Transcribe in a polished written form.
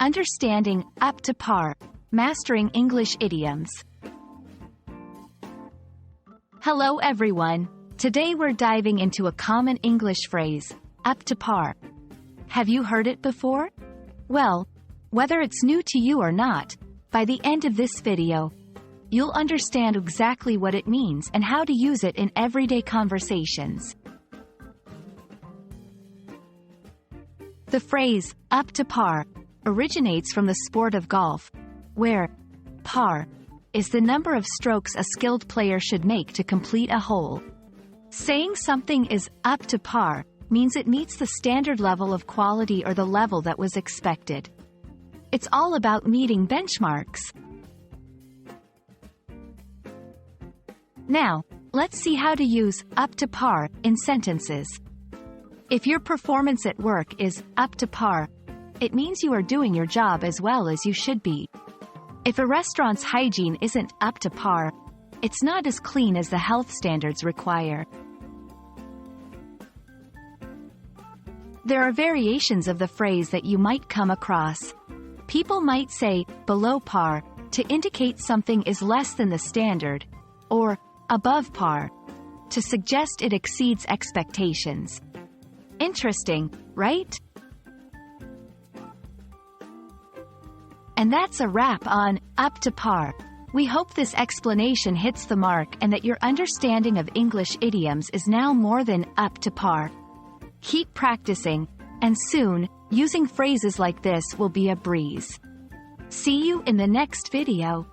Understanding, up to par, mastering English idioms. Hello everyone. Today we're diving into a common English phrase, up to par. Have you heard it before? Well, whether it's new to you or not, by the end of this video, you'll understand exactly what it means and how to use it in everyday conversations. The phrase, up to par, originates from the sport of golf, where par is the number of strokes a skilled player should make to complete a hole. Saying something is up to par means it meets the standard level of quality or the level that was expected. It's all about meeting benchmarks. Now, let's see how to use up to par in sentences. If your performance at work is up to par, it means you are doing your job as well as you should be. If a restaurant's hygiene isn't up to par, it's not as clean as the health standards require. There are variations of the phrase that you might come across. People might say below par to indicate something is less than the standard, or above par to suggest it exceeds expectations. Interesting, right? And that's a wrap on up to par. We hope this explanation hits the mark and that your understanding of English idioms is now more than up to par. Keep practicing, and soon, using phrases like this will be a breeze. See you in the next video.